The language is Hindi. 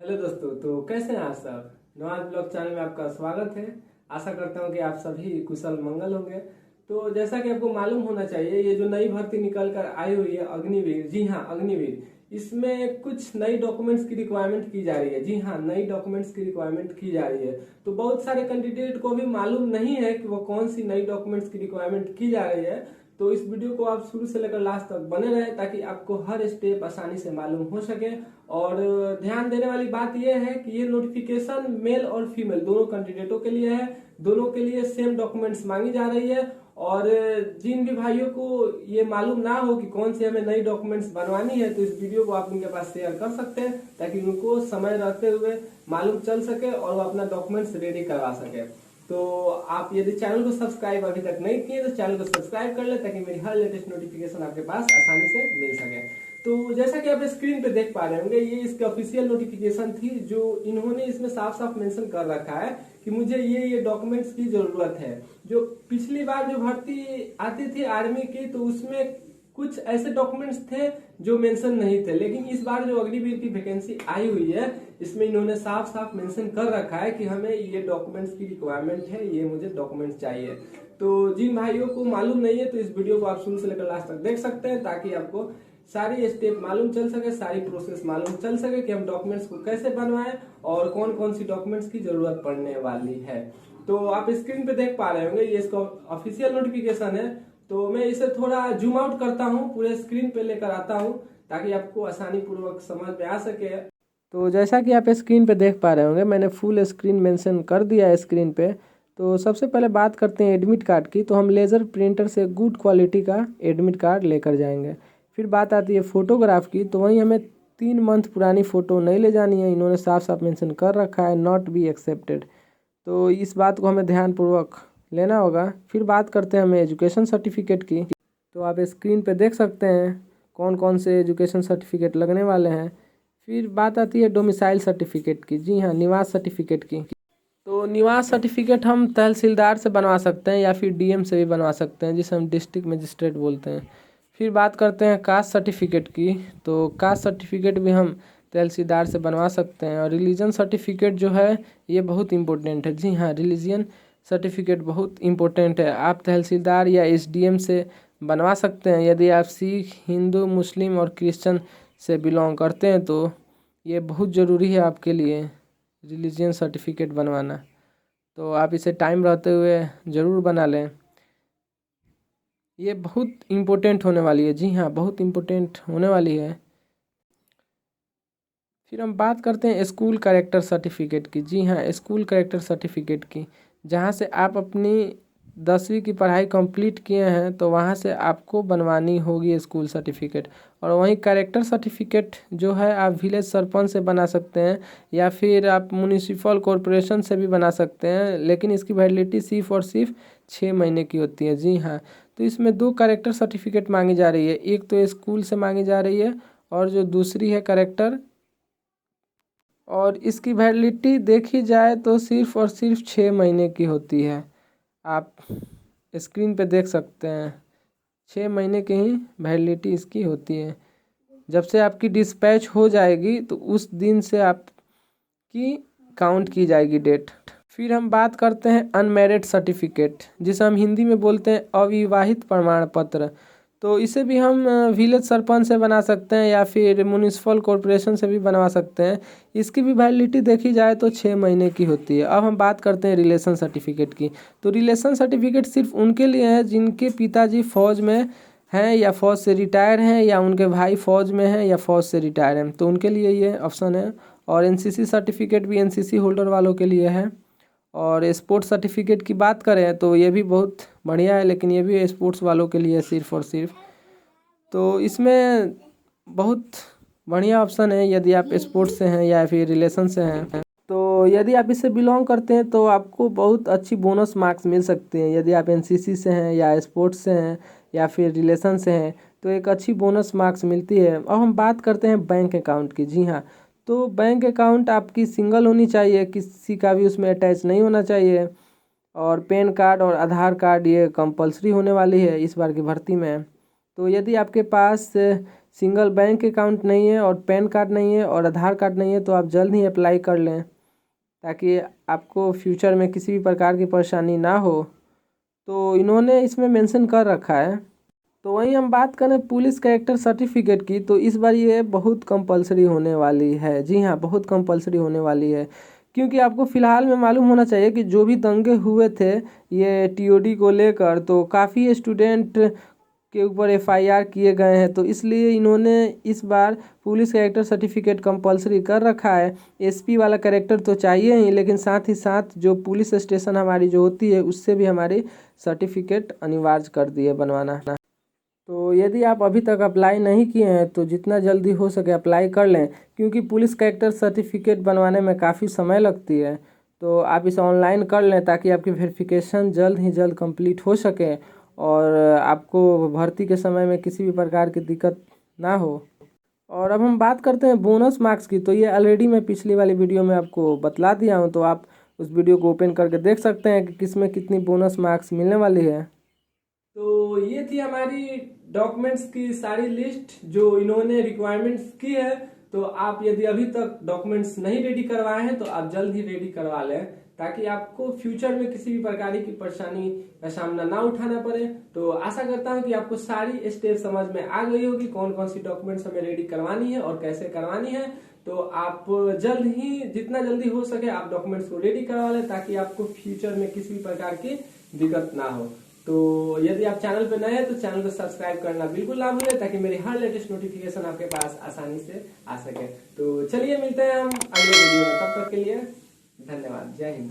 हेलो दोस्तों, तो कैसे हैं आप सब। नवाज ब्लॉग चैनल में आपका स्वागत है। आशा करता हूं कि आप सभी कुशल मंगल होंगे। तो जैसा कि आपको मालूम होना चाहिए, ये जो नई भर्ती निकल कर आई हुई है अग्निवीर, जी हाँ अग्निवीर, इसमें कुछ नई डॉक्यूमेंट्स की रिक्वायरमेंट की जा रही है। जी हाँ, नई डॉक्यूमेंट्स की रिक्वायरमेंट की जा रही है। तो बहुत सारे कैंडिडेट को भी मालूम नहीं है कि वो कौन सी नई डॉक्यूमेंट्स की रिक्वायरमेंट की जा रही है। तो इस वीडियो को आप शुरू से लेकर लास्ट तक बने रहे ताकि आपको हर स्टेप आसानी से मालूम हो सके। और ध्यान देने वाली बात यह है कि ये नोटिफिकेशन मेल और फीमेल दोनों कैंडिडेटों के लिए है। दोनों के लिए सेम डॉक्यूमेंट्स मांगी जा रही है। और जिन भी भाइयों को ये मालूम ना हो कि कौन सी हमें नई डॉक्यूमेंट्स बनवानी है, तो इस वीडियो को आप उनके पास शेयर कर सकते हैं ताकि उनको समय रहते हुए मालूम चल सके और वो अपना डॉक्यूमेंट्स रेडी करवा सके। तो आप यदि चैनल को सब्सक्राइब अभी तक नहीं किए तो चैनल को सब्सक्राइब कर ले ताकि मेरी हर लेटेस्ट नोटिफिकेशन आपके पास आसानी से मिल सके। तो जैसा कि आप स्क्रीन पे देख पा रहे होंगे, ये इसकी ऑफिशियल नोटिफिकेशन थी जो इन्होंने इसमें साफ साफ मेंशन कर रखा है कि मुझे ये डॉक्यूमेंट्स की जरूरत है। जो पिछली बार जो भर्ती आती थी आर्मी की, तो उसमें कुछ ऐसे डॉक्यूमेंट्स थे जो मेंशन नहीं थे, लेकिन इस बार जो अग्निवीर की वैकेंसी आई हुई है, इसमें इन्होंने साफ साफ मेंशन कर रखा है कि हमें ये डॉक्यूमेंट्स की रिक्वायरमेंट है, ये मुझे डॉक्यूमेंट्स चाहिए। तो जिन भाइयों को मालूम नहीं है तो इस वीडियो को आप शुरू से लेकर लास्ट तक देख सकते हैं ताकि आपको सारी स्टेप मालूम चल सके, सारी प्रोसेस मालूम चल सके कि हम डॉक्यूमेंट्स को कैसे बनवाएं और कौन कौन सी डॉक्यूमेंट्स की जरूरत पड़ने वाली है। तो आप स्क्रीन पे देख पा रहे होंगे, ये इसका ऑफिशियल नोटिफिकेशन है। तो मैं इसे थोड़ा जूम आउट करता हूँ, पूरे स्क्रीन पे लेकर आता हूँ ताकि आपको आसानी पूर्वक समझ में आ सके। तो जैसा कि आप स्क्रीन पे देख पा रहे होंगे, मैंने फुल स्क्रीन मेंशन कर दिया है स्क्रीन पे। तो सबसे पहले बात करते हैं एडमिट कार्ड की। तो हम लेज़र प्रिंटर से गुड क्वालिटी का एडमिट कार्ड लेकर जाएंगे। फिर बात आती है फ़ोटोग्राफ की। तो वहीं हमें 3 मंथ पुरानी फ़ोटो नहीं ले जानी है, इन्होंने साफ साफ मेंशन कर रखा है नॉट बी एक्सेप्टेड। तो इस बात को हमें ध्यानपूर्वक लेना होगा। फिर बात करते हैं हमें एजुकेशन सर्टिफिकेट की। तो आप स्क्रीन पे देख सकते हैं कौन कौन से एजुकेशन सर्टिफिकेट लगने वाले हैं। फिर बात आती है डोमिसाइल सर्टिफिकेट की, जी हाँ निवास सर्टिफिकेट की। तो निवास सर्टिफिकेट हम तहसीलदार से बनवा सकते हैं या फिर डीएम से भी बनवा सकते हैं, जिसे हम डिस्ट्रिक्ट मजिस्ट्रेट बोलते हैं। फिर बात करते हैं कास्ट सर्टिफिकेट की। तो कास्ट सर्टिफिकेट भी हम तहसीलदार से बनवा सकते हैं। और रिलीजन सर्टिफिकेट जो है ये बहुत इंपॉर्टेंट है। जी हाँ, रिलीजन सर्टिफिकेट बहुत इंपॉर्टेंट है। आप तहसीलदार या एसडीएम से बनवा सकते हैं। यदि आप सिख, हिंदू, मुस्लिम और क्रिश्चियन से बिलोंग करते हैं तो ये बहुत ज़रूरी है आपके लिए रिलीजन सर्टिफिकेट बनवाना। तो आप इसे टाइम रहते हुए ज़रूर बना लें, ये बहुत इम्पोर्टेंट होने वाली है। जी हाँ, बहुत इम्पोर्टेंट होने वाली है। फिर हम बात करते हैं स्कूल कैरेक्टर सर्टिफिकेट की। जी हाँ, स्कूल कैरेक्टर सर्टिफिकेट की, जहाँ से आप अपनी 10वीं की पढ़ाई कंप्लीट किए हैं तो वहाँ से आपको बनवानी होगी स्कूल सर्टिफिकेट। और वहीं कैरेक्टर सर्टिफिकेट जो है आप विलेज सरपंच से बना सकते हैं या फिर आप म्यूनिसिपल कॉरपोरेशन से भी बना सकते हैं, लेकिन इसकी वैलिडिटी सिर्फ और सिर्फ 6 महीने की होती है। जी हाँ, तो इसमें 2 कैरेक्टर सर्टिफिकेट मांगी जा रही है, एक तो स्कूल से मांगी जा रही है और जो दूसरी है कैरेक्टर। और इसकी वैलिडिटी देखी जाए तो सिर्फ और सिर्फ 6 महीने की होती है। आप स्क्रीन पे देख सकते हैं 6 महीने की ही वैलिडिटी इसकी होती है। जब से आपकी डिस्पैच हो जाएगी तो उस दिन से आपकी काउंट की जाएगी डेट। फिर हम बात करते हैं अनमैरिड सर्टिफिकेट, जिसे हम हिंदी में बोलते हैं अविवाहित प्रमाण पत्र। तो इसे भी हम विलेज सरपंच से बना सकते हैं या फिर म्यूनिसिपल कॉरपोरेशन से भी बनवा सकते हैं। इसकी भी वैलिडिटी देखी जाए तो 6 महीने की होती है। अब हम बात करते हैं रिलेशन सर्टिफिकेट की। तो रिलेशन सर्टिफिकेट सिर्फ उनके लिए है जिनके पिताजी फौज में हैं या फौज से रिटायर हैं या उनके भाई फौज में हैं या फौज से रिटायर हैं, तो उनके लिए ये ऑप्शन है। और एनसीसी सर्टिफिकेट भी एनसीसी होल्डर वालों के लिए है। और स्पोर्ट्स सर्टिफिकेट की बात करें तो ये भी बहुत बढ़िया है, लेकिन ये भी स्पोर्ट्स वालों के लिए सिर्फ और सिर्फ। तो इसमें बहुत बढ़िया ऑप्शन है यदि आप स्पोर्ट्स से हैं या फिर रिलेशन से हैं। तो यदि आप इससे बिलोंग करते हैं तो आपको बहुत अच्छी बोनस मार्क्स मिल सकते हैं। यदि आप एनसीसी से हैं या स्पोर्ट्स से हैं या फिर रिलेशन से हैं तो एक अच्छी बोनस मार्क्स मिलती है। अब हम बात करते हैं बैंक अकाउंट की। जी हाँ, तो बैंक अकाउंट आपकी सिंगल होनी चाहिए, किसी का भी उसमें अटैच नहीं होना चाहिए। और पैन कार्ड और आधार कार्ड ये कंपलसरी होने वाली है इस बार की भर्ती में। तो यदि आपके पास सिंगल बैंक अकाउंट नहीं है और पैन कार्ड नहीं है और आधार कार्ड नहीं है तो आप जल्द ही अप्लाई कर लें, ताकि आपको फ्यूचर में किसी भी प्रकार की परेशानी ना हो। तो इन्होंने इसमें मेंशन कर रखा है। तो वहीं हम बात करें पुलिस कैरेक्टर सर्टिफिकेट की, तो इस बार ये बहुत कंपलसरी होने वाली है। जी हाँ, बहुत कंपलसरी होने वाली है, क्योंकि आपको फ़िलहाल में मालूम होना चाहिए कि जो भी दंगे हुए थे ये टीओडी को लेकर, तो काफ़ी स्टूडेंट के ऊपर एफआईआर किए गए हैं। तो इसलिए इन्होंने इस बार पुलिस कैरेक्टर सर्टिफिकेट कंपलसरी कर रखा है। एसपी वाला कैरेक्टर तो चाहिए ही, लेकिन साथ ही साथ जो पुलिस स्टेशन हमारी जो होती है उससे भी हमारी सर्टिफिकेट अनिवार्य कर दी है बनवाना। तो यदि आप अभी तक अप्लाई नहीं किए हैं तो जितना जल्दी हो सके अप्लाई कर लें, क्योंकि पुलिस कैरेक्टर सर्टिफिकेट बनवाने में काफ़ी समय लगती है। तो आप इसे ऑनलाइन कर लें ताकि आपकी वेरिफिकेशन जल्द ही जल्द कंप्लीट हो सके और आपको भर्ती के समय में किसी भी प्रकार की दिक्कत ना हो। और अब हम बात करते हैं बोनस मार्क्स की। तो ये ऑलरेडी मैं पिछली वाली वीडियो में आपको बतला दिया हूँ, तो आप उस वीडियो को ओपन करके देख सकते हैं कि किसमें कितनी बोनस मार्क्स मिलने वाली है। तो ये थी हमारी डॉक्यूमेंट्स की सारी लिस्ट जो इन्होंने रिक्वायरमेंट्स की है। तो आप यदि अभी तक डॉक्यूमेंट्स नहीं रेडी करवाए हैं तो आप जल्द ही रेडी करवा लें, ताकि आपको फ्यूचर में किसी भी प्रकार की परेशानी का सामना ना उठाना पड़े। तो आशा करता हूं कि आपको सारी स्टेप समझ में आ गई होगी, कौन कौन सी डॉक्यूमेंट्स हमें रेडी करवानी है और कैसे करवानी है। तो आप जल्द ही जितना जल्दी हो सके आप डॉक्यूमेंट्स को रेडी करवा लें, ताकि आपको फ्यूचर में किसी भी प्रकार की दिक्कत ना हो। तो यदि आप चैनल पर नए हैं तो चैनल को सब्सक्राइब करना बिल्कुल ना भूलें, ताकि मेरी हर लेटेस्ट नोटिफिकेशन आपके पास आसानी से आ सके। तो चलिए मिलते हैं हम अगले वीडियो में, तब तक के लिए धन्यवाद। जय हिंद।